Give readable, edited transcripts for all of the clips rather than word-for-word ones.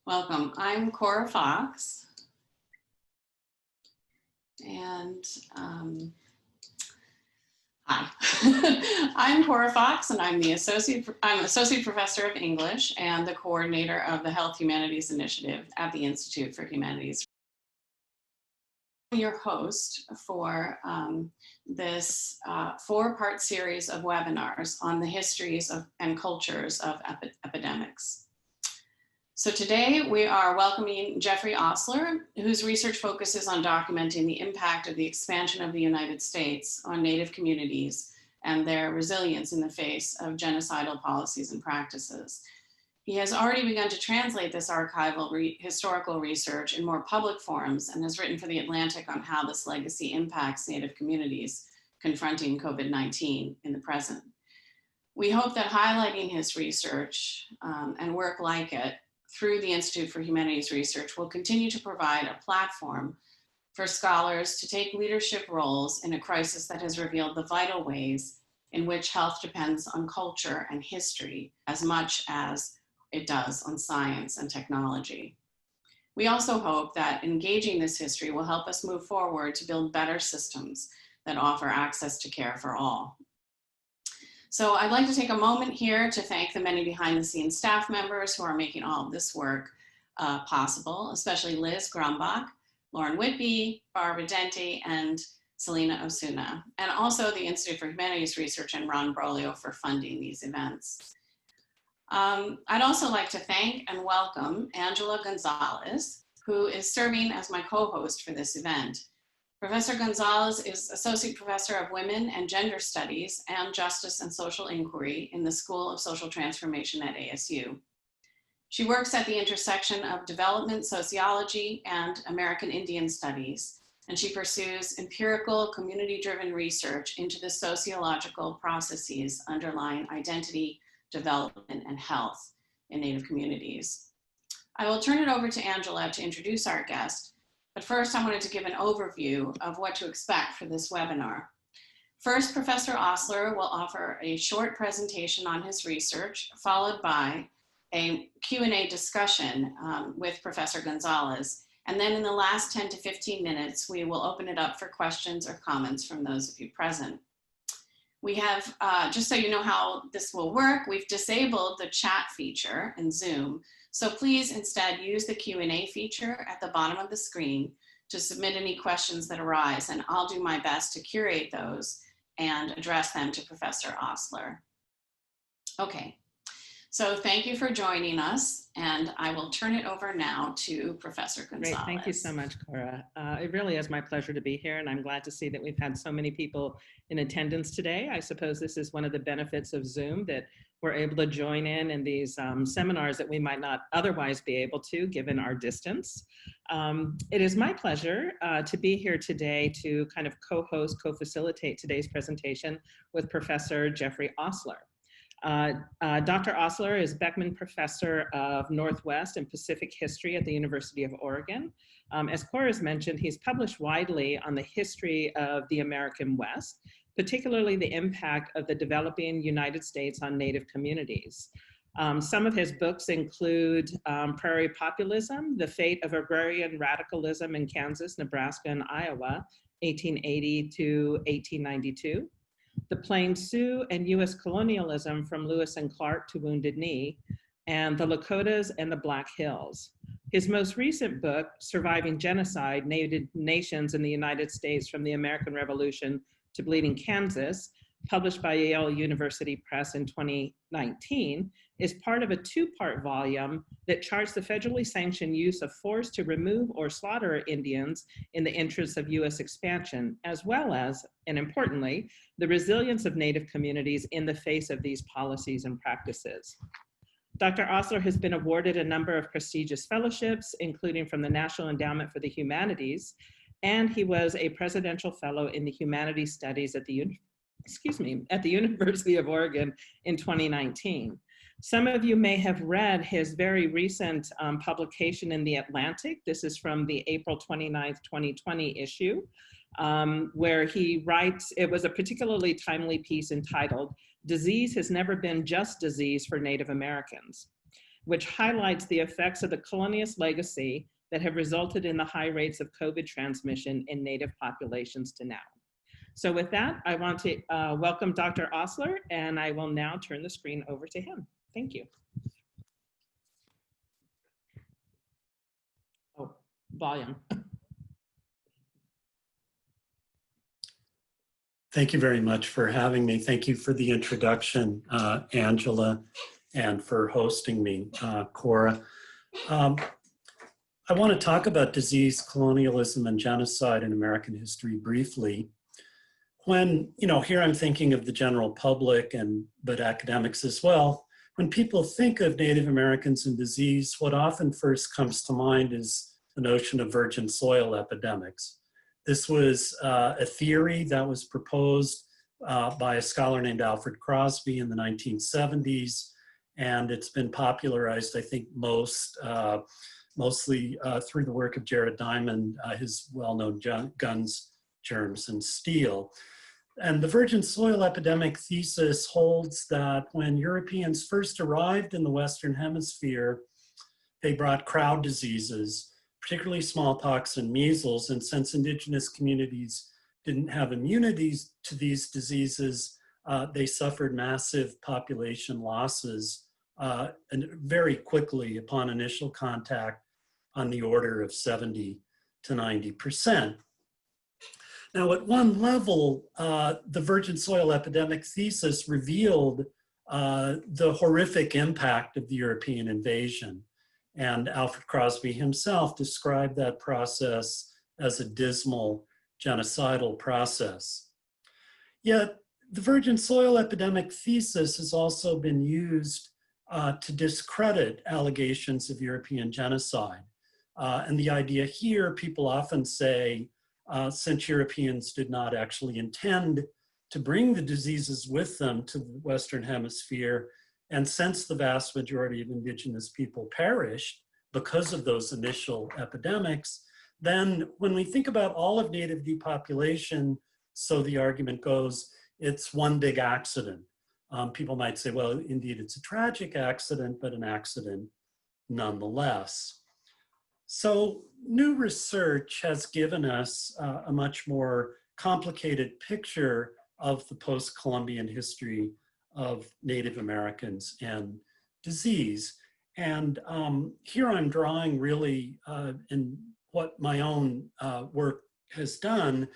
Welcome. I'm Cora Fox, and hi. I'm Cora Fox, and I'm associate professor of English and the coordinator of the Health Humanities Initiative at the Institute for Humanities. I'm your host for this four-part series of webinars on the histories and cultures of epidemics. So today we are welcoming Jeffrey Ostler, whose research focuses on documenting the impact of the expansion of the United States on Native communities and their resilience in the face of genocidal policies and practices. He has already begun to translate this archival historical research in more public forums and has written for The Atlantic on how this legacy impacts Native communities confronting COVID-19 in the present. We hope that highlighting his research and work like it through the Institute for Humanities Research will continue to provide a platform for scholars to take leadership roles in a crisis that has revealed the vital ways in which health depends on culture and history as much as it does on science and technology. We also hope that engaging this history will help us move forward to build better systems that offer access to care for all. So I'd like to take a moment here to thank the many behind-the-scenes staff members who are making all of this work possible, especially Liz Grumbach, Lauren Whitby, Barbara Dente, and Selena Osuna, and also the Institute for Humanities Research and Ron Broglio for funding these events. I'd also like to thank and welcome Angela Gonzales, who is serving as my co-host for this event. Professor Gonzales is Associate Professor of Women and Gender Studies and Justice and Social Inquiry in the School of Social Transformation at ASU. She works at the intersection of development sociology and American Indian studies, and she pursues empirical, community-driven research into the sociological processes underlying identity, development, and health in Native communities. I will turn it over to Angela to introduce our guest. But first, I wanted to give an overview of what to expect for this webinar. First, Professor Ostler will offer a short presentation on his research, followed by a Q&A discussion with Professor Gonzales. And then in the last 10 to 15 minutes, we will open it up for questions or comments from those of you present. We have, just so you know how this will work, we've disabled the chat feature in Zoom. So please instead use the Q&A feature at the bottom of the screen to submit any questions that arise, and I'll do my best to curate those and address them to Professor Ostler. Okay, so thank you for joining us, and I will turn it over now to Professor Gonzales. Great, thank you so much, Cora. It really is my pleasure to be here, and I'm glad to see that we've had so many people in attendance today. I suppose this is one of the benefits of Zoom, that we're able to join in these seminars that we might not otherwise be able to, given our distance. It is my pleasure to be here today to kind of co-host, co-facilitate today's presentation with Professor Jeffrey Ostler. Dr. Ostler is Beekman Professor of Northwest and Pacific History at the University of Oregon. As Cora has mentioned, he's published widely on the history of the American West, particularly the impact of the developing United States on Native communities. Some of his books include Prairie Populism, The Fate of Agrarian Radicalism in Kansas, Nebraska, and Iowa, 1880 to 1892. The Plains Sioux and U.S. Colonialism from Lewis and Clark to Wounded Knee, and the Lakotas and the Black Hills. His most recent book, Surviving Genocide, Native Nations in the United States from the American Revolution to Bleeding Kansas, published by Yale University Press in 2019, is part of a two-part volume that charts the federally sanctioned use of force to remove or slaughter Indians in the interests of U.S. expansion, as well as, and importantly, the resilience of Native communities in the face of these policies and practices. Dr. Ostler has been awarded a number of prestigious fellowships, including from the National Endowment for the Humanities, and he was a presidential fellow in the Humanities Studies at the University of Oregon in 2019. Some of you may have read his very recent publication in The Atlantic. This is from the April 29th, 2020 issue, where he writes, it was a particularly timely piece entitled, "Disease Has Never Been Just Disease for Native Americans." which highlights the effects of the colonialist legacy that have resulted in the high rates of COVID transmission in Native populations to now. So with that, I want to welcome Dr. Ostler, and I will now turn the screen over to him. Thank you. Oh, volume. Thank you very much for having me. Thank you for the introduction, Angela, and for hosting me, Cora. I want to talk about disease, colonialism, and genocide in American history briefly. When, here I'm thinking of the general public, but academics as well. When people think of Native Americans and disease, what often first comes to mind is the notion of virgin soil epidemics. This was a theory that was proposed by a scholar named Alfred Crosby in the 1970s, and it's been popularized, I think, mostly through the work of Jared Diamond, his well-known Guns, Germs, and Steel. And the virgin soil epidemic thesis holds that when Europeans first arrived in the Western Hemisphere, they brought crowd diseases, particularly smallpox and measles. And since indigenous communities didn't have immunities to these diseases, they suffered massive population losses and very quickly upon initial contact, on the order of 70 to 90%. Now, at one level, the virgin soil epidemic thesis revealed the horrific impact of the European invasion. And Alfred Crosby himself described that process as a dismal genocidal process. Yet, the virgin soil epidemic thesis has also been used to discredit allegations of European genocide. And the idea here, people often say, since Europeans did not actually intend to bring the diseases with them to the Western Hemisphere, and since the vast majority of indigenous people perished because of those initial epidemics, then when we think about all of native depopulation, so the argument goes, it's one big accident. People might say, well, indeed, it's a tragic accident, but an accident nonetheless. So new research has given us a much more complicated picture of the post-Columbian history of Native Americans and disease. And here I'm drawing really, in what my own work has done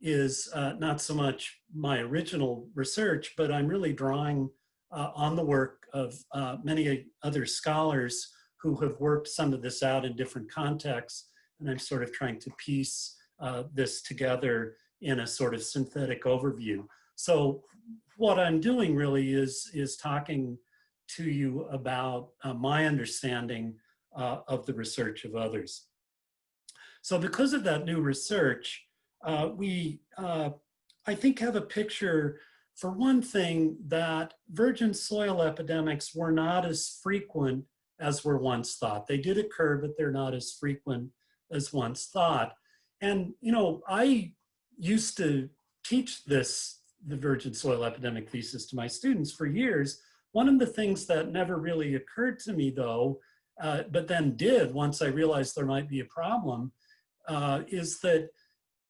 is not so much my original research, but I'm really drawing on the work of many other scholars who have worked some of this out in different contexts. And I'm sort of trying to piece this together in a sort of synthetic overview. So what I'm doing really is talking to you about my understanding of the research of others. So because of that new research, we, I think, have a picture, for one thing, that virgin soil epidemics were not as frequent as were once thought. They did occur, but they're not as frequent as once thought. And, I used to teach the virgin soil epidemic thesis to my students for years. One of the things that never really occurred to me, though, but then did once I realized there might be a problem, is that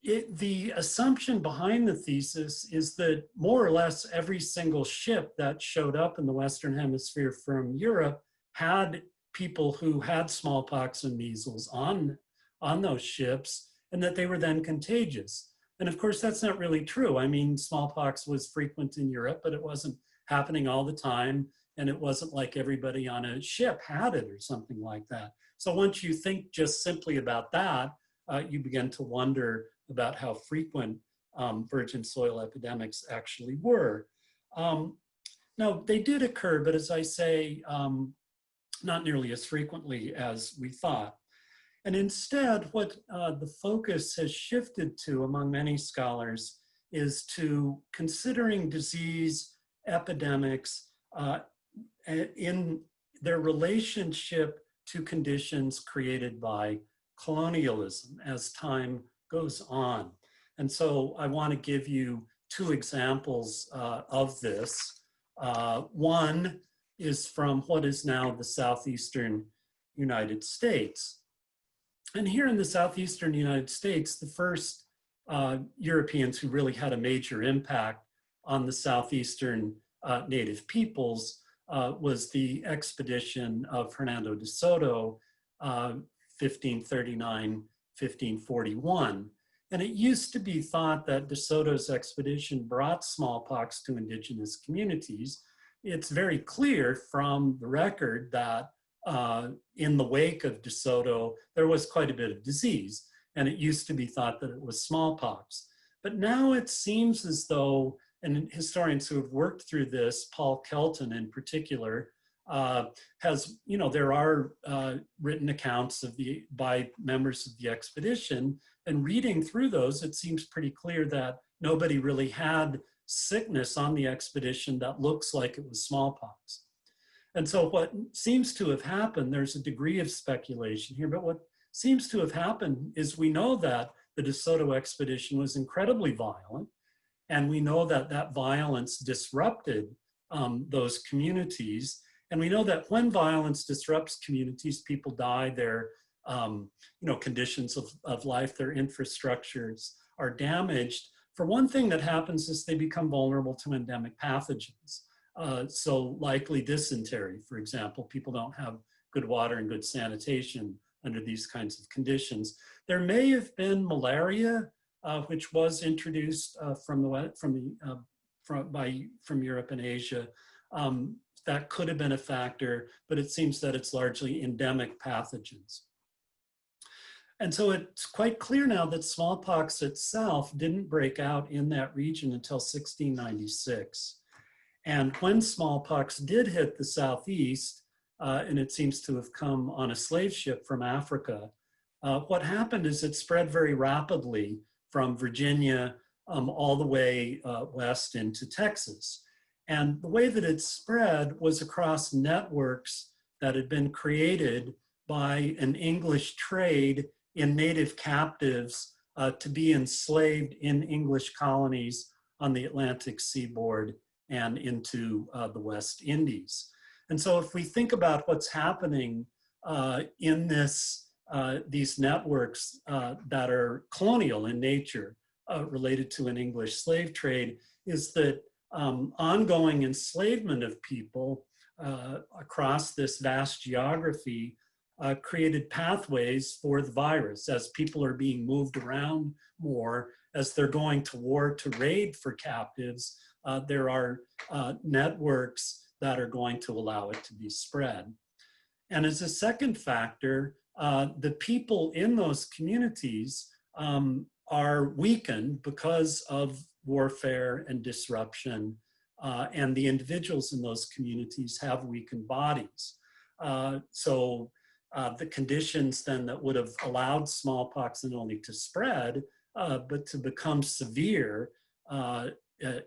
the assumption behind the thesis is that more or less every single ship that showed up in the Western Hemisphere from Europe had people who had smallpox and measles on those ships, and that they were then contagious. And of course, that's not really true. I mean, smallpox was frequent in Europe, but it wasn't happening all the time, and it wasn't like everybody on a ship had it or something like that. So once you think just simply about that, you begin to wonder about how frequent virgin soil epidemics actually were. Now, they did occur, but as I say, not nearly as frequently as we thought. And instead, what the focus has shifted to among many scholars is to considering disease epidemics in their relationship to conditions created by colonialism as time goes on. And so I want to give you two examples of this. One is from what is now the southeastern United States. And here in the southeastern United States, the first Europeans who really had a major impact on the southeastern native peoples was the expedition of Hernando de Soto, 1539, 1541. And it used to be thought that de Soto's expedition brought smallpox to indigenous communities. It's very clear from the record that in the wake of de Soto, there was quite a bit of disease, and it used to be thought that it was smallpox. But now it seems as though, and historians who have worked through this, Paul Kelton in particular, has, there are written accounts by members of the expedition, and reading through those, it seems pretty clear that nobody really had sickness on the expedition that looks like it was smallpox. And so what seems to have happened, there's a degree of speculation here, but what seems to have happened is we know that the de Soto expedition was incredibly violent, and we know that that violence disrupted those communities. And we know that when violence disrupts communities, people die, their conditions of life, their infrastructures are damaged. For one thing that happens is they become vulnerable to endemic pathogens. So likely dysentery, for example, people don't have good water and good sanitation under these kinds of conditions. There may have been malaria, which was introduced from Europe and Asia. That could have been a factor, but it seems that it's largely endemic pathogens. And so it's quite clear now that smallpox itself didn't break out in that region until 1696. And when smallpox did hit the Southeast, and it seems to have come on a slave ship from Africa, what happened is it spread very rapidly from Virginia all the way west into Texas. And the way that it spread was across networks that had been created by an English trade in native captives to be enslaved in English colonies on the Atlantic seaboard and into the West Indies. And so if we think about what's happening in these networks that are colonial in nature related to an English slave trade, is that ongoing enslavement of people across this vast geography created pathways for the virus. As people are being moved around more, as they're going to war to raid for captives, there are networks that are going to allow it to be spread. And as a second factor, the people in those communities are weakened because of warfare and disruption, and the individuals in those communities have weakened bodies. So the conditions then that would have allowed smallpox not only to spread, but to become severe,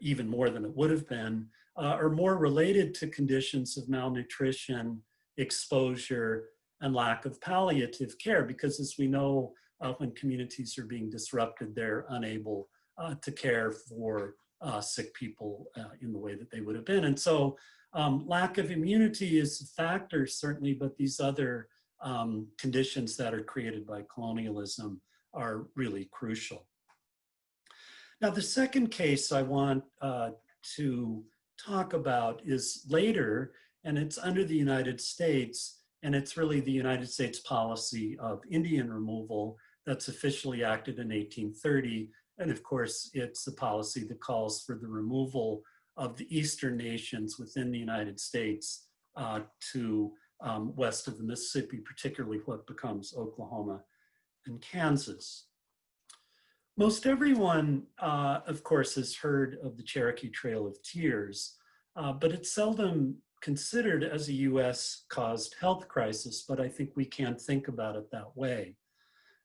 even more than it would have been, are more related to conditions of malnutrition, exposure, and lack of palliative care, because as we know, when communities are being disrupted, they're unable to care for sick people in the way that they would have been. And so lack of immunity is a factor, certainly, but these other conditions that are created by colonialism are really crucial. Now, the second case I want to talk about is later, and it's under the United States, and it's really the United States policy of Indian removal that's officially acted in 1830. And of course, it's the policy that calls for the removal of the eastern nations within the United States to west of the Mississippi, particularly what becomes Oklahoma and Kansas. Most everyone, of course, has heard of the Cherokee Trail of Tears, but it's seldom considered as a US-caused health crisis, but I think we can't think about it that way.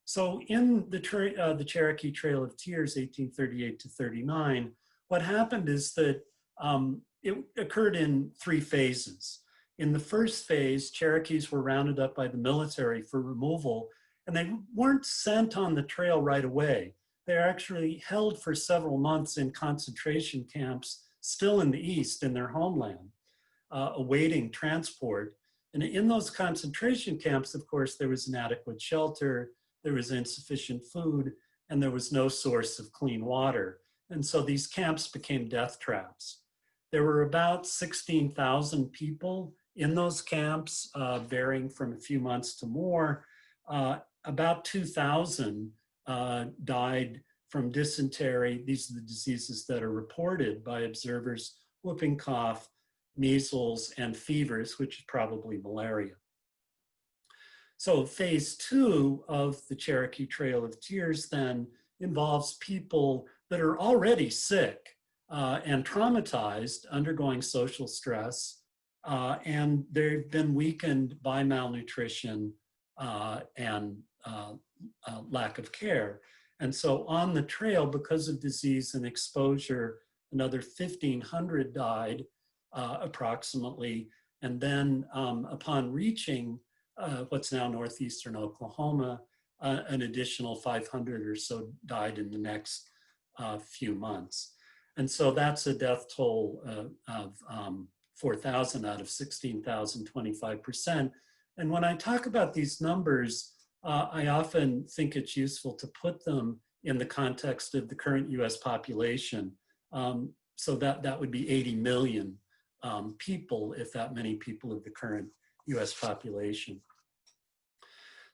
So in the Cherokee Trail of Tears, 1838 to 39, what happened is that it occurred in three phases. In the first phase, Cherokees were rounded up by the military for removal, and they weren't sent on the trail right away. They're actually held for several months in concentration camps, still in the East, in their homeland. awaiting transport. And in those concentration camps, of course, there was inadequate shelter, there was insufficient food, and there was no source of clean water. And so these camps became death traps. There were about 16,000 people in those camps, varying from a few months to more. About 2,000 died from dysentery. These are the diseases that are reported by observers: whooping cough, measles, and fevers, which is probably malaria. So phase 2 of the Cherokee Trail of Tears then involves people that are already sick and traumatized, undergoing social stress, and they've been weakened by malnutrition and lack of care. And so on the trail, because of disease and exposure, another 1,500 died approximately. And then upon reaching what's now northeastern Oklahoma, an additional 500 or so died in the next few months. And so that's a death toll of 4,000 out of 16,000, 25%. And when I talk about these numbers, I often think it's useful to put them in the context of the current US population. So that would be 80 million people, if that many people of the current US population.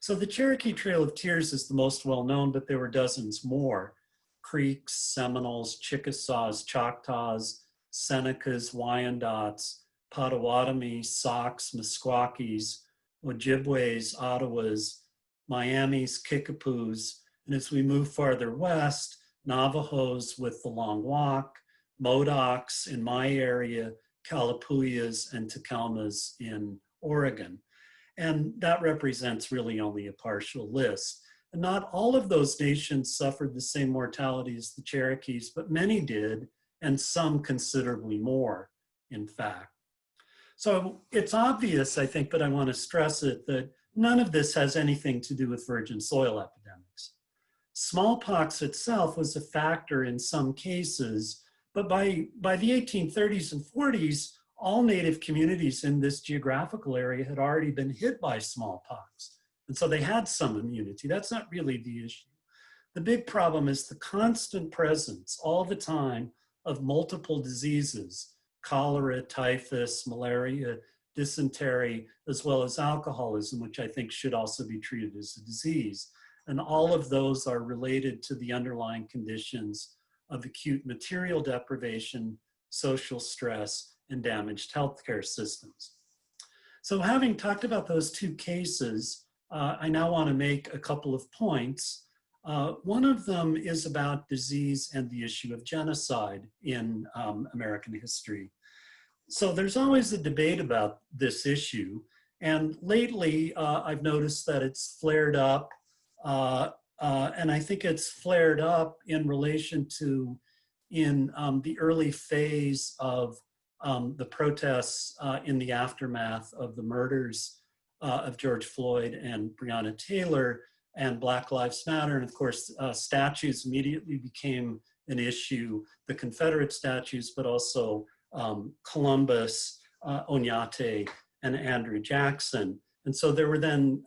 So the Cherokee Trail of Tears is the most well-known, but there were dozens more: Creeks, Seminoles, Chickasaws, Choctaws, Senecas, Wyandots, Potawatomi, Sacs, Mesquakies, Ojibways, Ottawas, Miamis, Kickapoos, and as we move farther west, Navajos with the Long Walk, Modocs in my area, Calapuyas, and Takelmas in Oregon. And that represents really only a partial list. And not all of those nations suffered the same mortality as the Cherokees, but many did, and some considerably more, in fact. So it's obvious, I think, but I want to stress it, that none of this has anything to do with virgin soil epidemics. Smallpox itself was a factor in some cases, but by the 1830s and 40s, all Native communities in this geographical area had already been hit by smallpox. And so they had some immunity. That's not really the issue. The big problem is the constant presence all the time of multiple diseases: cholera, typhus, malaria, dysentery, as well as alcoholism, which I think should also be treated as a disease. And all of those are related to the underlying conditions of acute material deprivation, social stress, and damaged healthcare systems. So having talked about those two cases, I now want to make a couple of points. One of them is about disease and the issue of genocide in American history. So there's always a debate about this issue. And lately, I've noticed that it's flared up. And I think it's flared up in relation to the early phase of the protests in the aftermath of the murders of George Floyd and Breonna Taylor and Black Lives Matter. And of course, statues immediately became an issue, the Confederate statues, but also Columbus, Oñate, and Andrew Jackson. And so there were then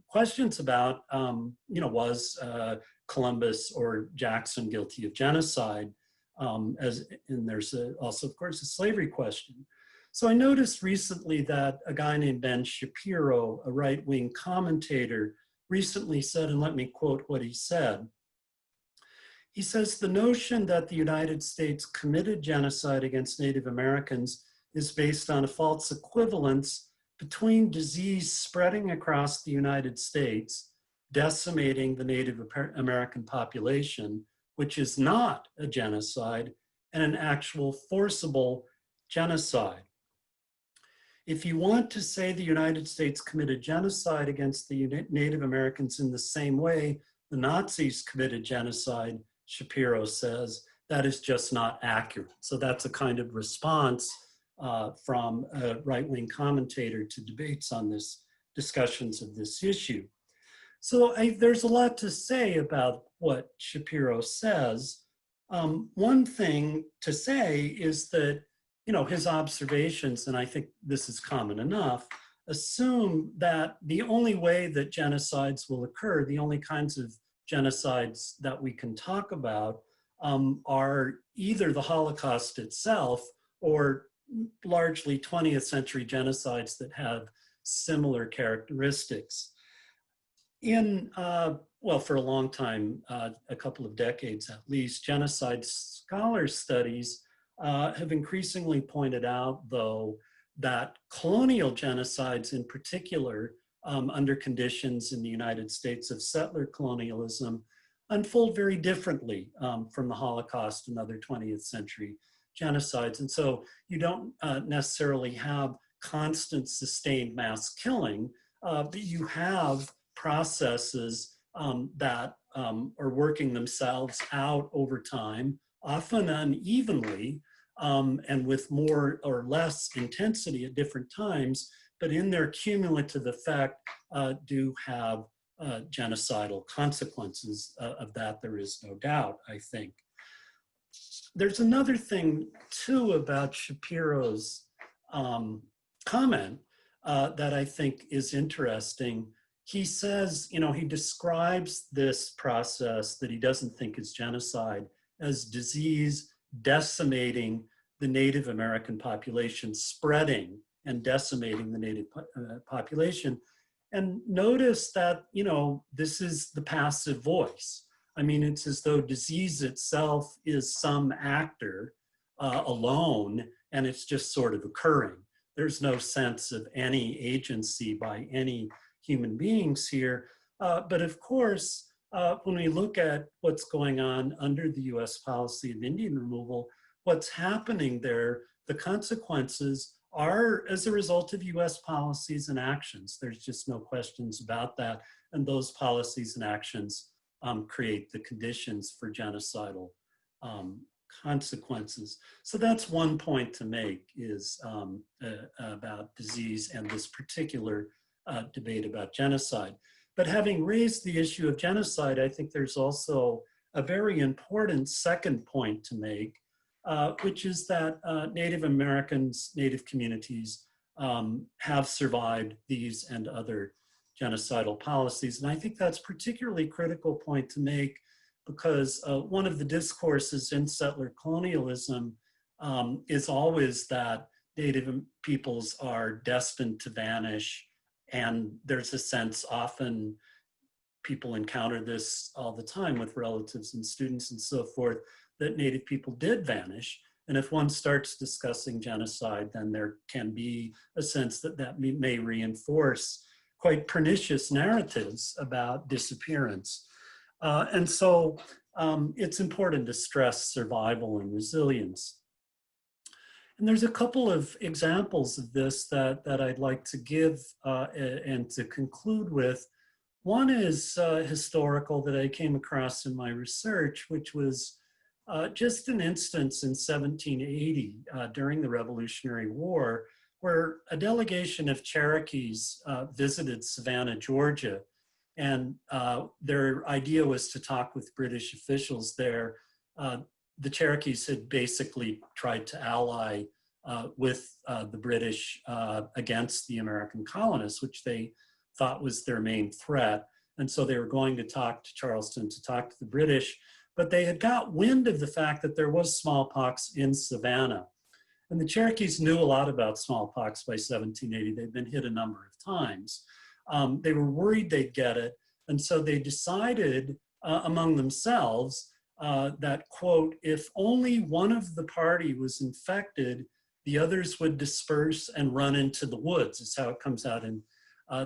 questions about, was Columbus or Jackson guilty of genocide? And there's also, of course, a slavery question. So I noticed recently that a guy named Ben Shapiro, a right-wing commentator, recently said, and let me quote what he said. He says, "The notion that the United States committed genocide against Native Americans is based on a false equivalence between disease spreading across the United States, decimating the Native American population, which is not a genocide, and an actual forcible genocide. If you want to say the United States committed genocide against the Native Americans in the same way the Nazis committed genocide," Shapiro says, "that is just not accurate." So that's a kind of response from a right-wing commentator to debates on this, discussions of this issue. So there's a lot to say about what Shapiro says. One thing to say is that his observations, and I think this is common enough, assume that the only way that genocides will occur, the only kinds of genocides that we can talk about are either the Holocaust itself or largely 20th century genocides that have similar characteristics. Well, for a long time, a couple of decades at least, genocide scholar studies have increasingly pointed out, though, that colonial genocides in particular, under conditions in the United States of settler colonialism, unfold very differently from the Holocaust and other 20th century genocides. And so you don't necessarily have constant sustained mass killing, but you have processes that are working themselves out over time, often unevenly, and with more or less intensity at different times, but in their cumulative effect do have genocidal consequences. Of that there is no doubt, I think. There's another thing too about Shapiro's comment that I think is interesting. He says, he describes this process that he doesn't think is genocide as disease decimating the Native American population, spreading and decimating the Native population. And notice that, this is the passive voice. I mean, it's as though disease itself is some actor alone, and it's just sort of occurring. There's no sense of any agency by any human beings here. But of course, when we look at what's going on under the US policy of Indian removal, what's happening there, the consequences are as a result of US policies and actions. There's just no questions about that. And those policies and actions create the conditions for genocidal consequences. So that's one point to make, is about disease and this particular debate about genocide. But having raised the issue of genocide, I think there's also a very important second point to make, which is that Native Americans, Native communities have survived these and other genocidal policies. And I think that's a particularly critical point to make, because one of the discourses in settler colonialism is always that Native peoples are destined to vanish. And there's a sense, often people encounter this all the time with relatives and students and so forth, that Native people did vanish. And if one starts discussing genocide, then there can be a sense that that may reinforce quite pernicious narratives about disappearance. And so it's important to stress survival and resilience. And there's a couple of examples of this that I'd like to give and to conclude with. One is historical that I came across in my research, which was just an instance in 1780 during the Revolutionary War, where a delegation of Cherokees visited Savannah, Georgia. And their idea was to talk with British officials there. The Cherokees had basically tried to ally with the British against the American colonists, which they thought was their main threat. And so they were going to talk to Charleston to talk to the British, but they had got wind of the fact that there was smallpox in Savannah. And the Cherokees knew a lot about smallpox by 1780. They'd been hit a number of times. They were worried they'd get it. And so they decided among themselves that, quote, if only one of the party was infected, the others would disperse and run into the woods, is how it comes out in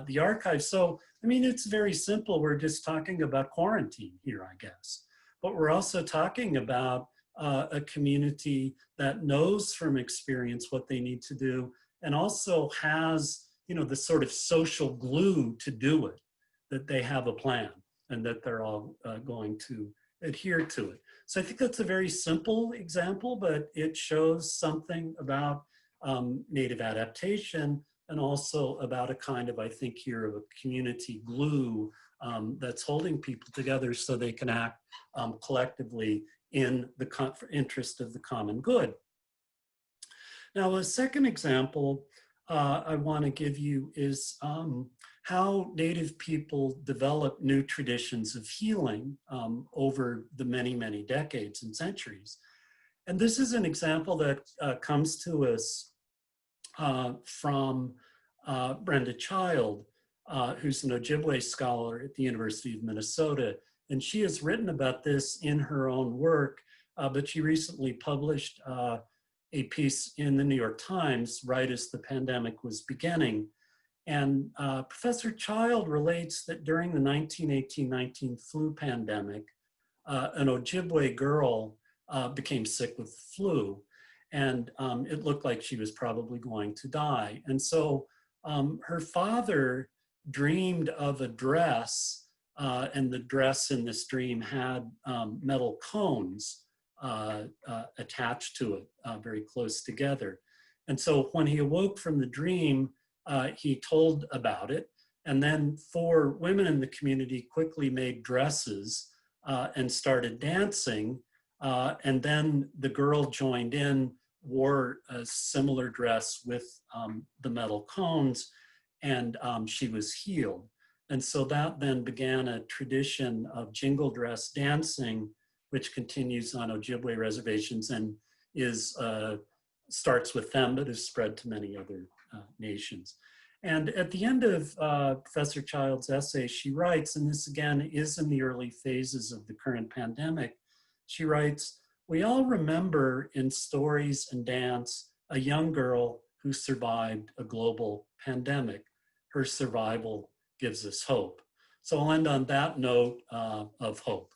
the archive. So, I mean, it's very simple. We're just talking about quarantine here, I guess. But we're also talking about a community that knows from experience what they need to do, and also has, the sort of social glue to do it, that they have a plan and that they're all going to adhere to it. So I think that's a very simple example, but it shows something about Native adaptation, and also about a kind of, I think here, of a community glue that's holding people together so they can act collectively in the interest of the common good. Now, a second example I want to give you is how Native people develop new traditions of healing over the many, many decades and centuries. And this is an example that comes to us from Brenda Child, who's an Ojibwe scholar at the University of Minnesota. And she has written about this in her own work, but she recently published a piece in the New York Times right as the pandemic was beginning. And Professor Child relates that during the 1918-19 flu pandemic, an Ojibwe girl became sick with the flu. And it looked like she was probably going to die. And so her father dreamed of a dress, and the dress in this dream had metal cones attached to it, very close together. And so when he awoke from the dream, he told about it. And then 4 women in the community quickly made dresses and started dancing. And then the girl joined in, wore a similar dress with the metal cones, and she was healed. And so that then began a tradition of jingle dress dancing, which continues on Ojibwe reservations and is starts with them, but is spread to many other nations. And at the end of Professor Child's essay, she writes, and this again is in the early phases of the current pandemic, she writes, "We all remember in stories and dance a young girl who survived a global pandemic. Her survival gives us hope." So I'll end on that note of hope.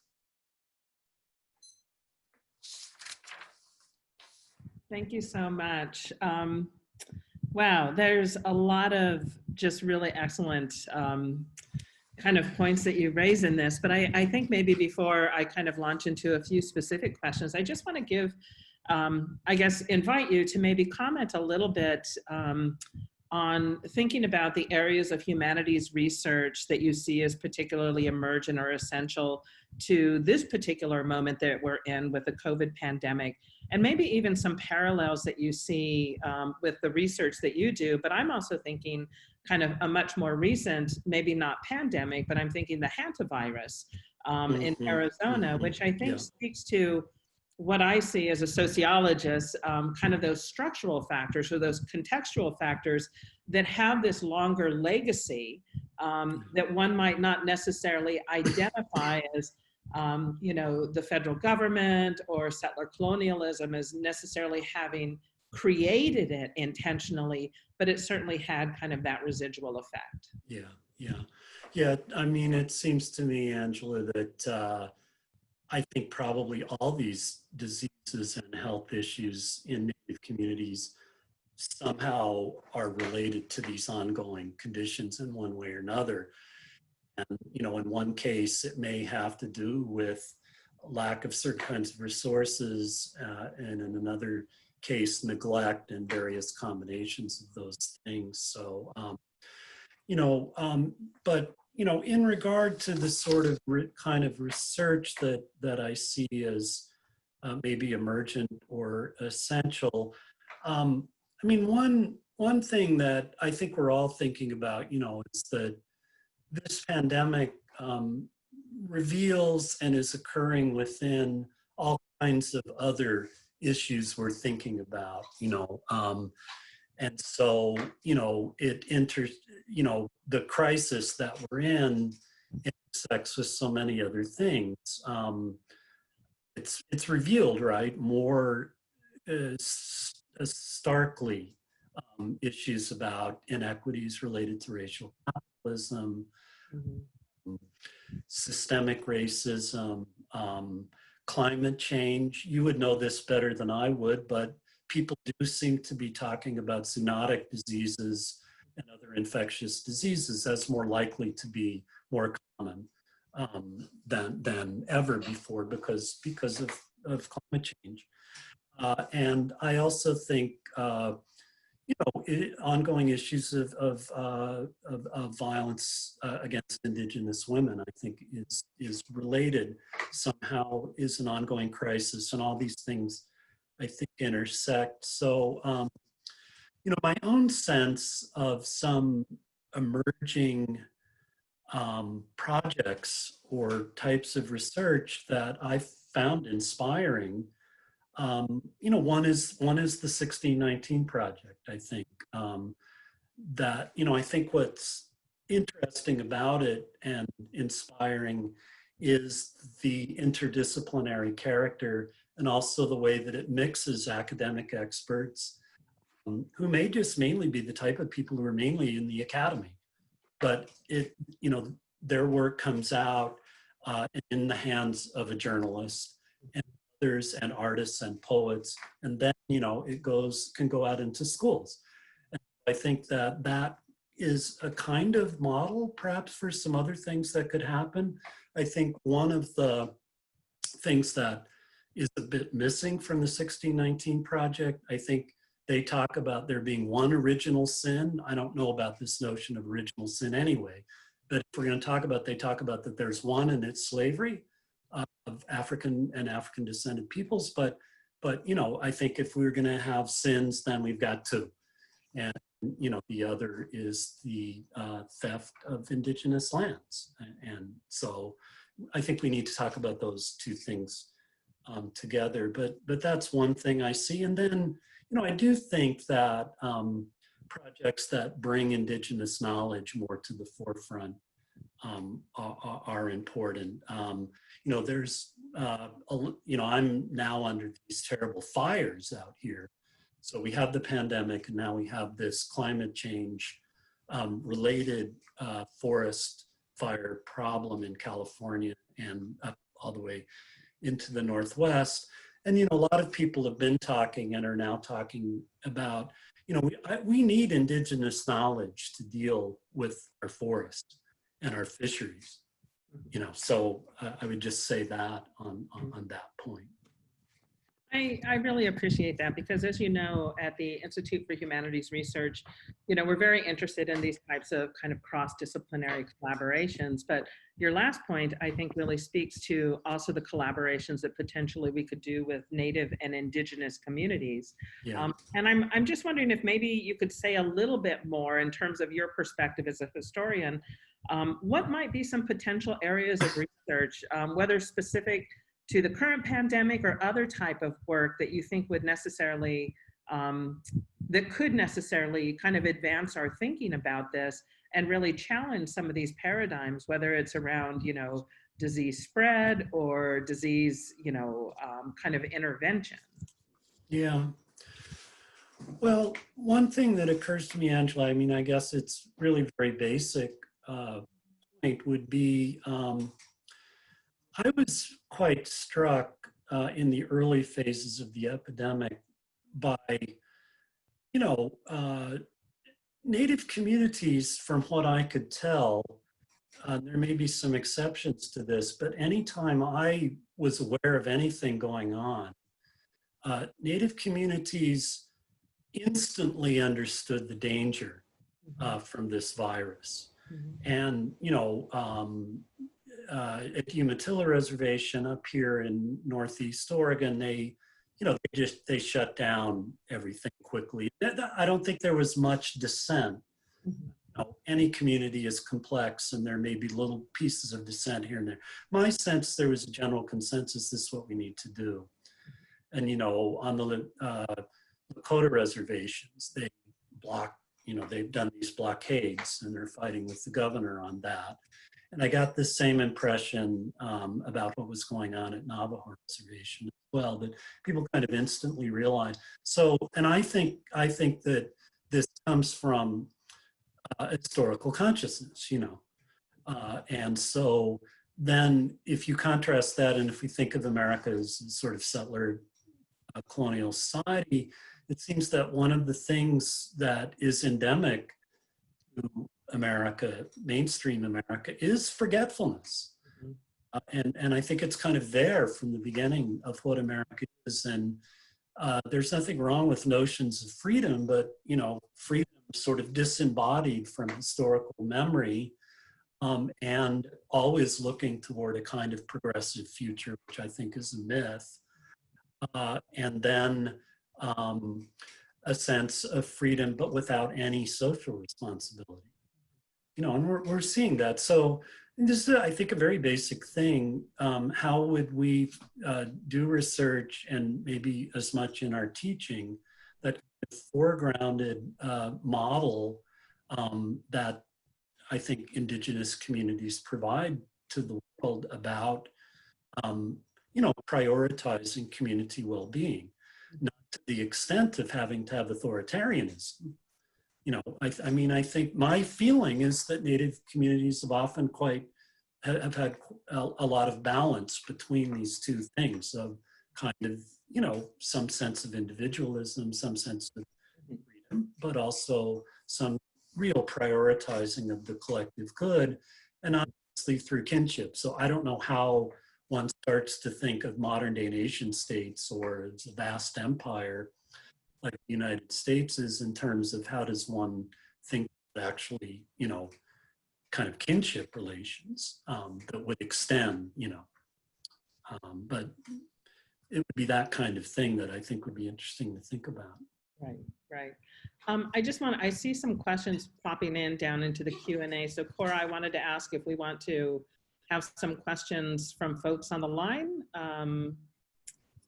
Thank you so much. Wow, there's a lot of just really excellent kind of points that you raise in this, but I think maybe before I kind of launch into a few specific questions, I just want to give, I guess, invite you to maybe comment a little bit on thinking about the areas of humanities research that you see as particularly emergent or essential to this particular moment that we're in with the COVID pandemic, and maybe even some parallels that you see with the research that you do. But I'm also thinking kind of a much more recent, maybe not pandemic, but I'm thinking the Hantavirus in Arizona, which I think speaks to what I see as a sociologist, kind of those structural factors or those contextual factors that have this longer legacy that one might not necessarily identify as, you know, the federal government or settler colonialism as necessarily having created it intentionally, but it certainly had kind of that residual effect. Yeah. I mean, it seems to me, Angela, that I think probably all these diseases and health issues in Native communities somehow are related to these ongoing conditions in one way or another. And, you know, in one case, it may have to do with lack of certain kinds of resources, and in another case, neglect and various combinations of those things. So, but, you know, in regard to the sort of kind of research that I see as maybe emergent or essential, I mean, one thing that I think we're all thinking about, you know, is that this pandemic reveals and is occurring within all kinds of other issues we're thinking about, you know. And so, you know, it enters, you know, the crisis that we're in intersects with so many other things. It's revealed, right, more starkly issues about inequities related to racial capitalism, systemic racism, climate change. You would know this better than I would, but people do seem to be talking about zoonotic diseases and other infectious diseases as more likely to be more common than ever before because of climate change. And I also think, you know, ongoing issues of violence against Indigenous women, I think is related somehow, is an ongoing crisis, and all these things I think intersect. So my own sense of some emerging projects or types of research that I found inspiring. One is the 1619 project. I think that I think what's interesting about it and inspiring is the interdisciplinary character and also the way that it mixes academic experts who may just mainly be the type of people who are mainly in the academy, but their work comes out in the hands of a journalist and others and artists and poets, and then it can go out into schools. And I think that is a kind of model perhaps for some other things that could happen. I think one of the things that is a bit missing from the 1619 project, I think they talk about there being one original sin. I don't know about this notion of original sin anyway, but if we're going to talk about, they talk about that there's one, and it's slavery of African and African descended peoples. But I think if we're going to have sins, then we've got two. And the other is the theft of indigenous lands. And so I think we need to talk about those two things together. But that's one thing I see. And then, I do think that projects that bring indigenous knowledge more to the forefront are important. There's, I'm now under these terrible fires out here. So we have the pandemic, and now we have this climate change related forest fire problem in California and up all the way into the Northwest. And, a lot of people have been talking and are now talking about, we need indigenous knowledge to deal with our forests and our fisheries, so I would just say that on that point. I really appreciate that, because as you know, at the Institute for Humanities Research, we're very interested in these types of kind of cross-disciplinary collaborations. But your last point, I think, really speaks to also the collaborations that potentially we could do with Native and Indigenous communities. Yeah. And I'm just wondering if maybe you could say a little bit more in terms of your perspective as a historian. What might be some potential areas of research, whether specific to the current pandemic or other type of work that you think would necessarily, that could necessarily kind of advance our thinking about this and really challenge some of these paradigms, whether it's around, disease spread or disease, kind of intervention? Yeah. Well, one thing that occurs to me, Angela, I guess it's really very basic point would be, I was quite struck in the early phases of the epidemic by, Native communities, from what I could tell, there may be some exceptions to this, but anytime I was aware of anything going on, Native communities instantly understood the danger from this virus. And, at Umatilla Reservation up here in Northeast Oregon, they shut down everything quickly. I don't think there was much dissent. Any community is complex, and there may be little pieces of dissent here and there. My sense, there was a general consensus, this is what we need to do. And, on the Lakota reservations, they blocked, they've done these blockades, and they're fighting with the governor on that. And I got the same impression about what was going on at Navajo Reservation as well, that people kind of instantly realized. So, and I think that this comes from historical consciousness, and so then if you contrast that, and if we think of America as sort of settler colonial society, it seems that one of the things that is endemic to America, mainstream America, is forgetfulness. And I think it's kind of there from the beginning of what America is. And there's nothing wrong with notions of freedom, but, freedom sort of disembodied from historical memory, and always looking toward a kind of progressive future, which I think is a myth. And then a sense of freedom, but without any social responsibility. You know, and we're seeing that. So this is, I think, a very basic thing. How would we do research, and maybe as much in our teaching, that foregrounded model that I think Indigenous communities provide to the world about, you know, prioritizing community well-being, not to the extent of having to have authoritarianism. You know, I mean, I think my feeling is that Native communities have often have had a lot of balance between these two things of kind of, you know, some sense of individualism, some sense of freedom, but also some real prioritizing of the collective good, and obviously through kinship. So I don't know how one starts to think of modern day nation states or as a vast empire like the United States is, in terms of how does one think actually, you know, kind of kinship relations that would extend, you know, but it would be that kind of thing that I think would be interesting to think about. Right, right. I see some questions popping in down into the Q&A. So Cora, I wanted to ask if we want to have some questions from folks on the line.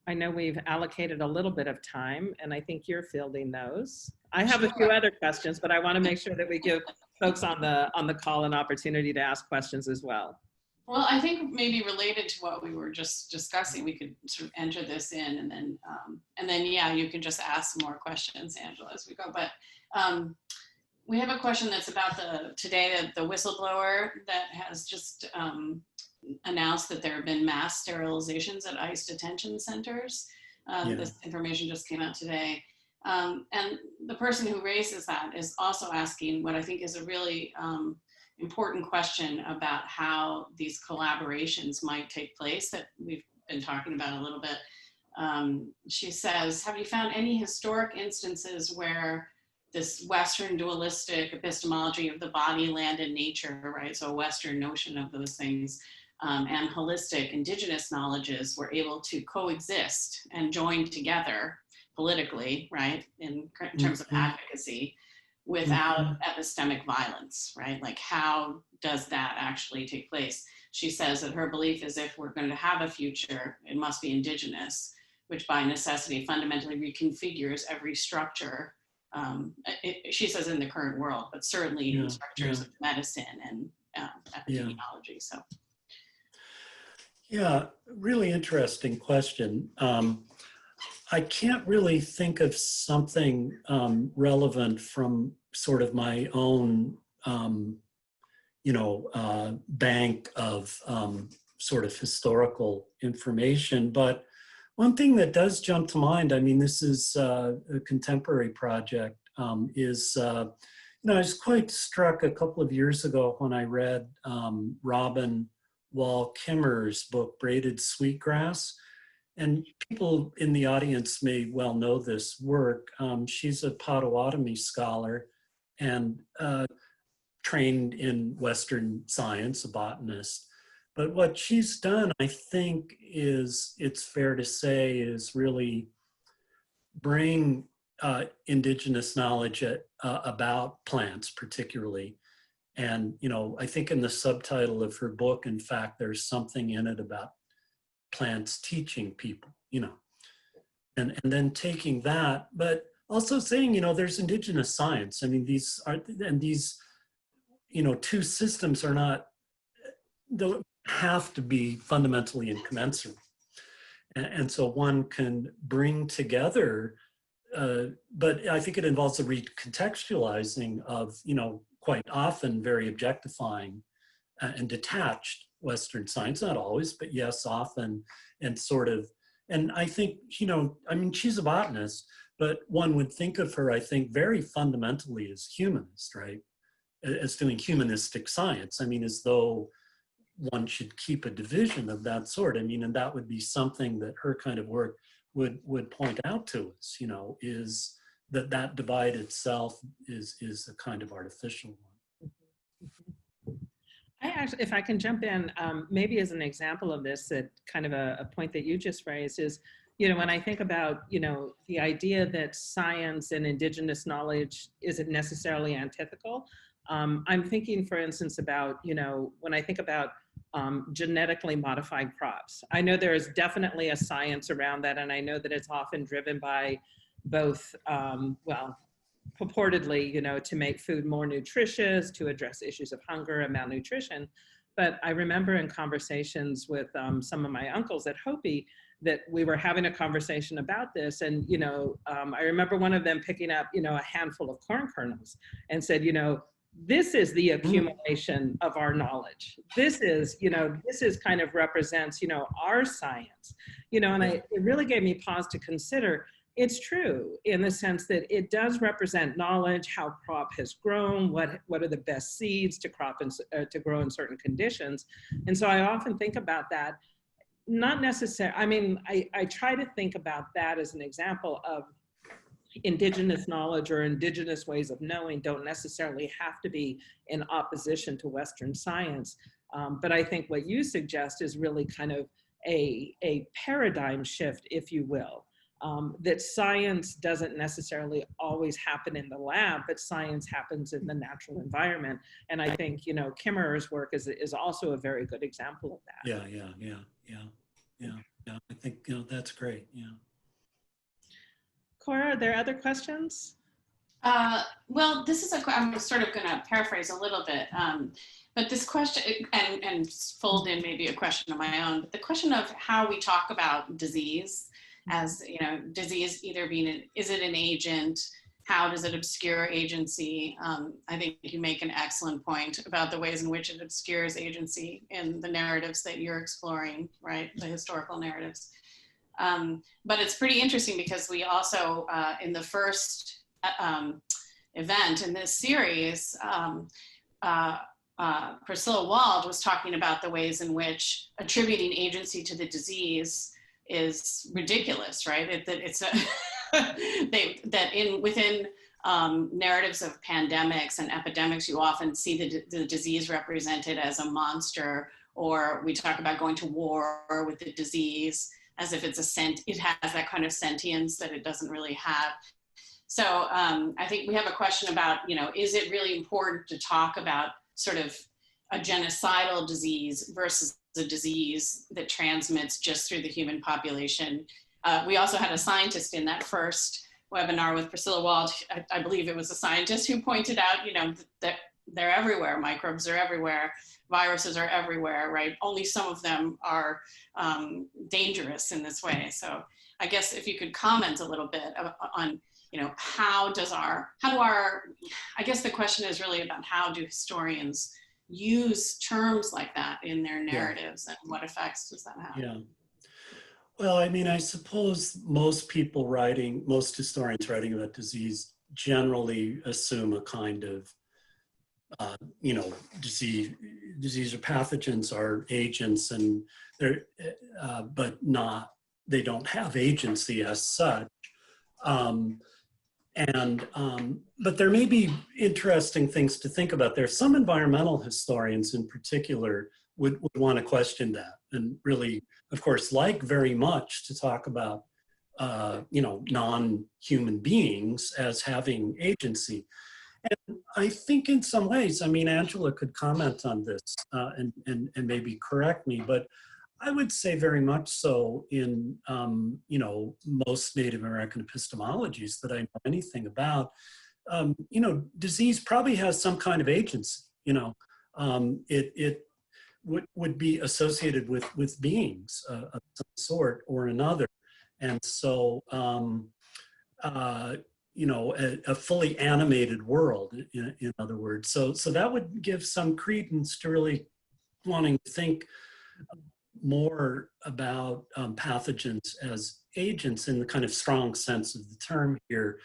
I know we've allocated a little bit of time, and I think you're fielding those. I have a few other questions, but I want to make sure that we give folks on the call an opportunity to ask questions as well. Well, I think maybe related to what we were just discussing, we could sort of enter this in, and then yeah, you can just ask some more questions, Angela, as we go. But we have a question that's about the whistleblower that has just announced that there have been mass sterilizations at ICE detention centers. This information just came out today. And the person who raises that is also asking what I think is a really important question about how these collaborations might take place that we've been talking about a little bit. She says, have you found any historic instances where this Western dualistic epistemology of the body, land, and nature, right? So a Western notion of those things, and holistic indigenous knowledges were able to coexist and join together politically, right? In terms of advocacy, without epistemic violence, right? Like, how does that actually take place? She says that her belief is if we're going to have a future, it must be indigenous, which by necessity fundamentally reconfigures every structure. She says in the current world, but certainly in structures of medicine and epidemiology. So. Yeah, really interesting question. I can't really think of something relevant from sort of my own, you know, bank of sort of historical information. But one thing that does jump to mind, I mean, this is a contemporary project, is, you know, I was quite struck a couple of years ago when I read Robin Wall Kimmerer's book, Braided Sweetgrass. And people in the audience may well know this work. She's a Potawatomi scholar and trained in Western science, a botanist. But what she's done, I think, is, it's fair to say, is really bring indigenous knowledge about plants particularly. And, you know, I think in the subtitle of her book, in fact, there's something in it about plants teaching people, you know, and then taking that, but also saying, you know, there's indigenous science. I mean, these, you know, two systems are not, don't have to be fundamentally incommensurate. And so one can bring together, but I think it involves a recontextualizing of, you know, quite often very objectifying and detached Western science, not always, but yes, often, and sort of, and I think, you know, I mean, she's a botanist, but one would think of her, I think, very fundamentally as humanist, right? As doing humanistic science. I mean, as though one should keep a division of that sort. I mean, and that would be something that her kind of work would point out to us, you know, is that divide itself is a kind of artificial one. I actually, if I can jump in, maybe as an example of this, that kind of a point that you just raised is, you know, when I think about, you know, the idea that science and indigenous knowledge isn't necessarily antithetical, I'm thinking, for instance, about, you know, when I think about genetically modified crops, I know there is definitely a science around that, and I know that it's often driven by both, well, purportedly, you know, to make food more nutritious, to address issues of hunger and malnutrition. But I remember in conversations with some of my uncles at Hopi that we were having a conversation about this. And, you know, I remember one of them picking up, you know, a handful of corn kernels and said, you know, this is the accumulation of our knowledge. This is, you know, this is kind of represents, you know, our science, you know, and it really gave me pause to consider. It's true in the sense that it does represent knowledge, how crop has grown, what are the best seeds to crop and to grow in certain conditions. And so I often think about that, not necessarily, I mean, I try to think about that as an example of indigenous knowledge or indigenous ways of knowing don't necessarily have to be in opposition to Western science. But I think what you suggest is really kind of a paradigm shift, if you will. That science doesn't necessarily always happen in the lab, but science happens in the natural environment. And I think, you know, Kimmerer's work is also a very good example of that. Yeah. I think, you know, that's great. Yeah. Cora, are there other questions? Well, this is I'm sort of going to paraphrase a little bit, but this question, and fold in maybe a question of my own, but the question of how we talk about disease, as, you know, disease either being, is it an agent? How does it obscure agency? I think you make an excellent point about the ways in which it obscures agency in the narratives that you're exploring, right? The historical narratives. But it's pretty interesting because we also, in the first event in this series, Priscilla Wald was talking about the ways in which attributing agency to the disease is ridiculous, right? That it's a within narratives of pandemics and epidemics, you often see the disease represented as a monster, or we talk about going to war with the disease as if it's it has that kind of sentience that it doesn't really have. So I think we have a question about, you know, is it really important to talk about sort of a genocidal disease versus a disease that transmits just through the human population? We also had a scientist in that first webinar with Priscilla Wald. I believe it was a scientist who pointed out, you know, that they're everywhere. Microbes are everywhere. Viruses are everywhere, right? Only some of them are dangerous in this way. So I guess if you could comment a little bit on, you know, I guess the question is really about how do historians use terms like that in their narratives, and what effects does that have? Yeah. Well, I mean, I suppose most historians writing about disease generally assume a kind of, you know, disease or pathogens are agents, and they're, but they don't have agency as such. But there may be interesting things to think about. There's some environmental historians in particular would want to question that, and really, of course, like very much to talk about, you know, non-human beings as having agency. And I think in some ways, I mean, Angela could comment on this and maybe correct me, but I would say very much so in, you know, most Native American epistemologies that I know anything about, you know, disease probably has some kind of agency, you know. It would be associated with beings of some sort or another. And so, you know, a fully animated world, in other words. So that would give some credence to really wanting to think more about pathogens as agents in the kind of strong sense of the term here.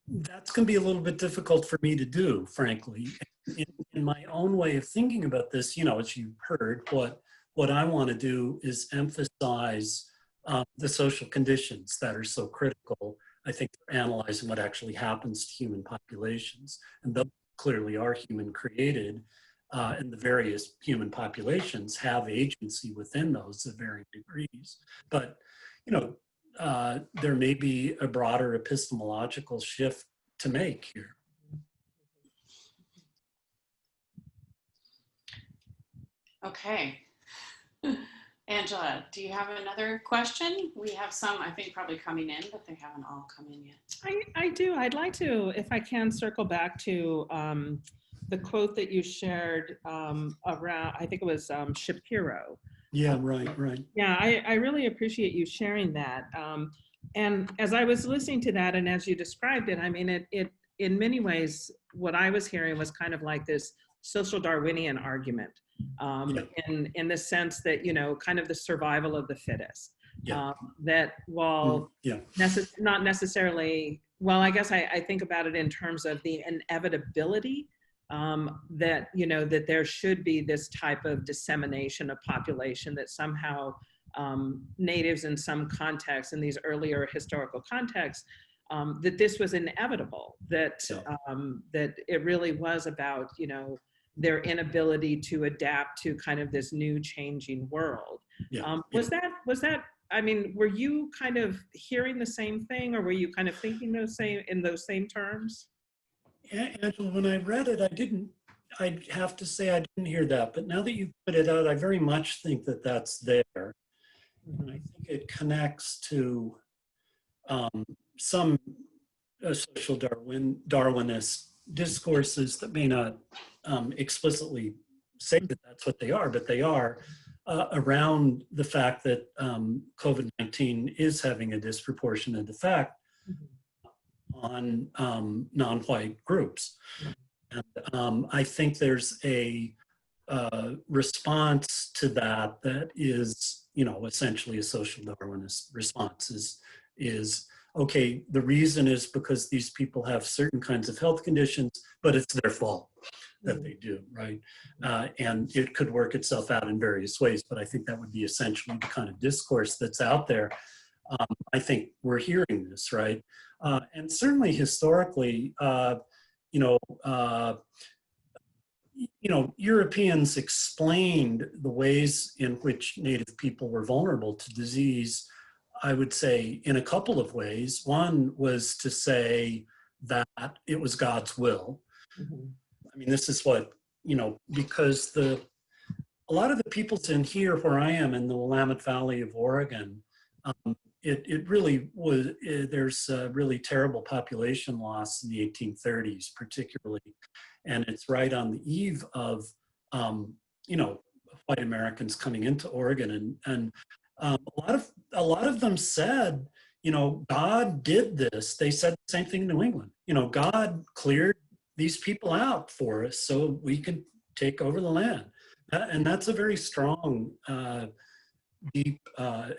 That's going to be a little bit difficult for me to do, frankly. In my own way of thinking about this, you know, as you heard, what I want to do is emphasize the social conditions that are so critical, I think, for analyzing what actually happens to human populations. And those clearly are human created. and the various human populations have agency within those at varying degrees. But, you know, there may be a broader epistemological shift to make here. Okay. Angela, do you have another question? We have some, I think, probably coming in, but they haven't all come in yet. I do. I'd like to, if I can, circle back to the quote that you shared around, I think it was Shapiro. Yeah, right. Yeah, I really appreciate you sharing that. And as I was listening to that and as you described it, I mean, it in many ways, what I was hearing was kind of like this social Darwinian argument in the sense that, you know, kind of the survival of the fittest. That while not necessarily, well, I guess I think about it in terms of the inevitability that, you know, that there should be this type of dissemination of population, that somehow natives in some contexts, in these earlier historical contexts, that this was inevitable, that that it really was about, you know, their inability to adapt to kind of this new changing world. Was that, I mean, were you kind of hearing the same thing, or were you kind of thinking in those same terms? Angela, when I read it, I'd have to say I didn't hear that, but now that you put it out, I very much think that that's there. And I think it connects to some social Darwinist discourses that may not explicitly say that that's what they are, but they are around the fact that COVID-19 is having a disproportionate effect on non-white groups. And I think there's a response to that is, you know, essentially a social Darwinist response is okay, the reason is because these people have certain kinds of health conditions, but it's their fault that they do, right? And it could work itself out in various ways, but I think that would be essentially the kind of discourse that's out there. I think we're hearing this, right? And certainly historically, Europeans explained the ways in which Native people were vulnerable to disease, I would say, in a couple of ways. One was to say that it was God's will. I mean, this is what, you know, because a lot of the peoples in here where I am in the Willamette Valley of Oregon, it really was, there's a really terrible population loss in the 1830s, particularly. And it's right on the eve of, you know, white Americans coming into Oregon. And a lot of them said, you know, God did this. They said the same thing in New England. You know, God cleared these people out for us so we could take over the land. And that's a very strong, deep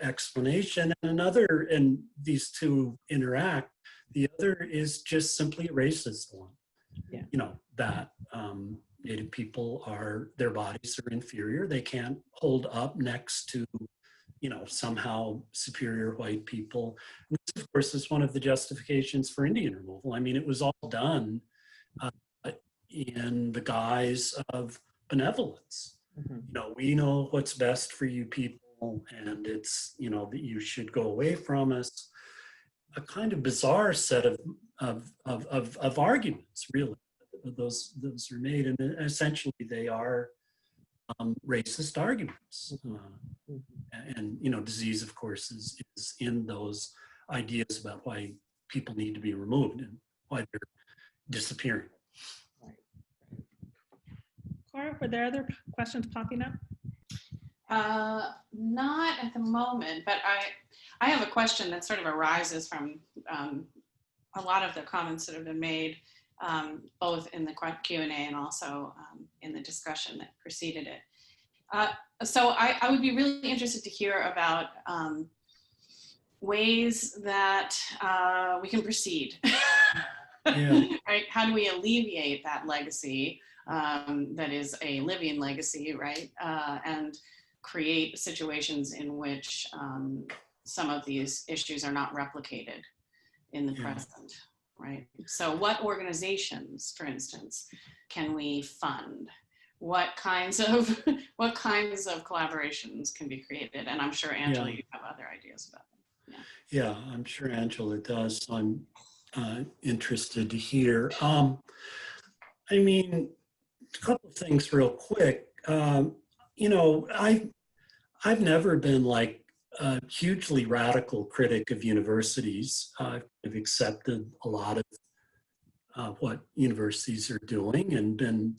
explanation. And another, and these two interact, the other is just simply a racist one. You know, that Native people their bodies are inferior. They can't hold up next to, you know, somehow superior white people. And this, of course, is one of the justifications for Indian removal. I mean, it was all done in the guise of benevolence. You know, we know what's best for you people, and it's, you know, that you should go away from us. A kind of bizarre set of arguments, really. Those are made, and essentially they are racist arguments. And, you know, disease, of course, is in those ideas about why people need to be removed and why they're disappearing. Cora, were there other questions popping up? Not at the moment, but I have a question that sort of arises from a lot of the comments that have been made, both in the Q&A and also in the discussion that preceded it. So I would be really interested to hear about ways that we can proceed. Right? How do we alleviate that legacy that is a living legacy, right? And create situations in which some of these issues are not replicated in the present, right? So what organizations, for instance, can we fund? what kinds of what kinds of collaborations can be created. And I'm sure Angela, Yeah. you have other ideas about them. Yeah, I'm sure Angela does. So I'm interested to hear. I mean, a couple of things real quick. You know, I've never been like a hugely radical critic of universities. I've accepted a lot of what universities are doing and been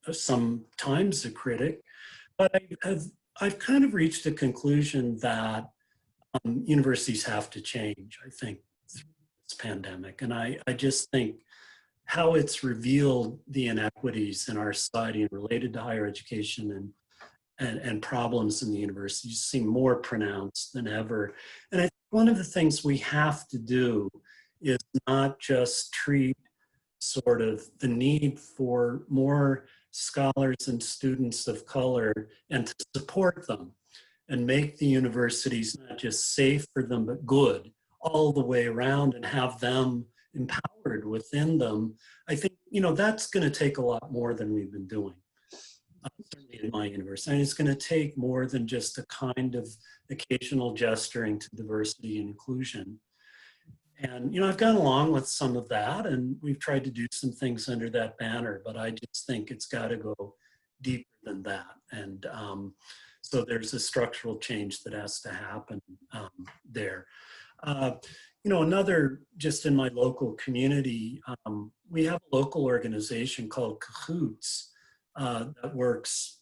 sometimes a critic, but I've kind of reached a conclusion that universities have to change, I think, through this pandemic. And I just think how it's revealed the inequities in our society and related to higher education and problems in the universities seem more pronounced than ever. And I think one of the things we have to do is not just treat sort of the need for more scholars and students of color and to support them and make the universities not just safe for them, but good all the way around and have them empowered within them. I think, you know, that's going to take a lot more than we've been doing. Certainly in my university. And it's going to take more than just a kind of occasional gesturing to diversity and inclusion. And, you know, I've gone along with some of that and we've tried to do some things under that banner, but I just think it's got to go deeper than that. And so there's a structural change that has to happen there. You know, another, just in my local community, we have a local organization called Cahoots that works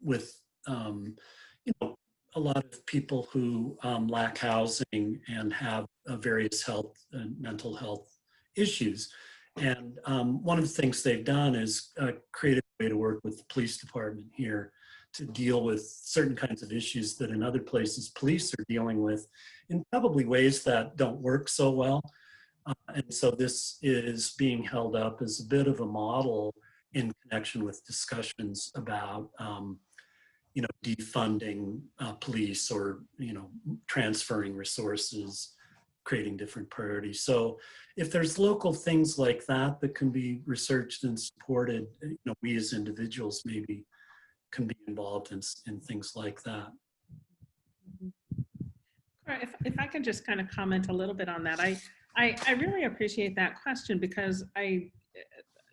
with, you know, a lot of people who lack housing and have various health and mental health issues. And one of the things they've done is create a way to work with the police department here to deal with certain kinds of issues that in other places police are dealing with in probably ways that don't work so well. And so this is being held up as a bit of a model in connection with discussions about you know, defunding police or, you know, transferring resources, creating different priorities. So if there's local things like that that can be researched and supported, you know, we as individuals maybe can be involved in things like that. All right, if I can just kind of comment a little bit on that, I really appreciate that question because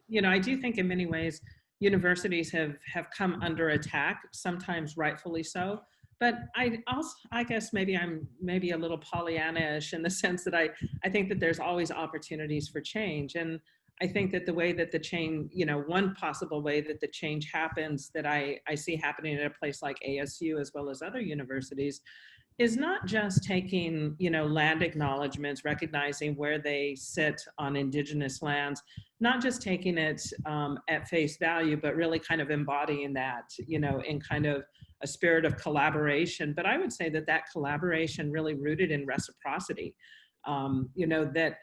you know, I do think in many ways universities have come under attack, sometimes rightfully so. But I guess maybe I'm a little Pollyanna-ish in the sense that I think that there's always opportunities for change. And I think that the way that the change, you know, one possible way that the change happens that I see happening at a place like ASU as well as other universities is not just taking, you know, land acknowledgements, recognizing where they sit on indigenous lands, not just taking it at face value, but really kind of embodying that, you know, in kind of a spirit of collaboration. But I would say that that collaboration really rooted in reciprocity, you know, that,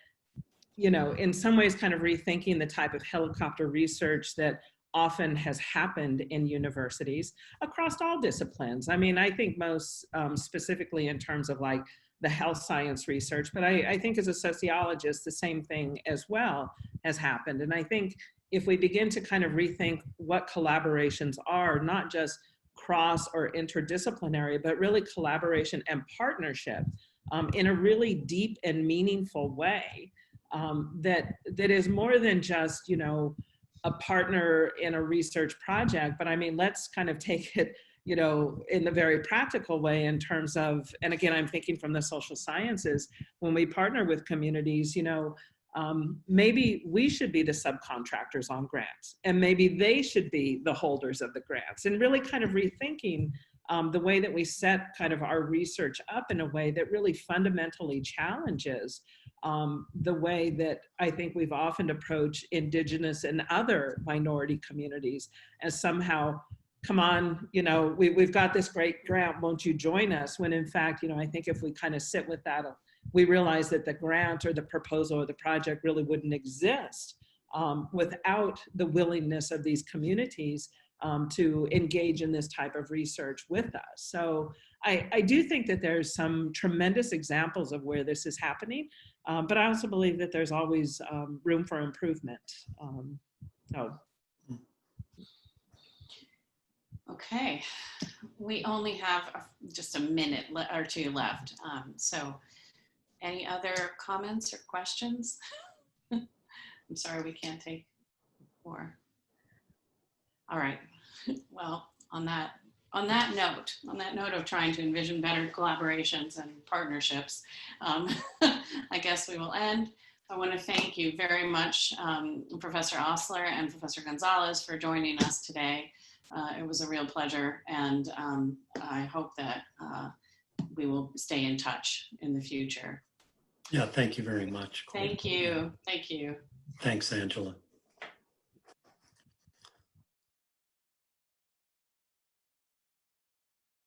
you know, in some ways kind of rethinking the type of helicopter research that often has happened in universities across all disciplines. I mean, I think most specifically in terms of like the health science research, but I think as a sociologist, the same thing as well has happened. And I think if we begin to kind of rethink what collaborations are, not just cross or interdisciplinary, but really collaboration and partnership in a really deep and meaningful way, that is more than just, you know, a partner in a research project, but I mean, let's kind of take it, you know, in the very practical way in terms of, and again, I'm thinking from the social sciences, when we partner with communities, you know, maybe we should be the subcontractors on grants, and maybe they should be the holders of the grants, and really kind of rethinking the way that we set kind of our research up in a way that really fundamentally challenges the way that I think we've often approached Indigenous and other minority communities as somehow, come on, you know, we've got this great grant, won't you join us? When in fact, you know, I think if we kind of sit with that, we realize that the grant or the proposal or the project really wouldn't exist without the willingness of these communities to engage in this type of research with us. So I do think that there's some tremendous examples of where this is happening, but I also believe that there's always room for improvement. So. Okay, we only have just a minute or two left. So any other comments or questions? I'm sorry, we can't take more. All right, well, on that note of trying to envision better collaborations and partnerships, I guess we will end. I want to thank you very much, Professor Ostler and Professor Gonzales, for joining us today. It was a real pleasure, and I hope that we will stay in touch in the future. Yeah, thank you very much, Cora. Thank you. Thank you. Thanks, Angela.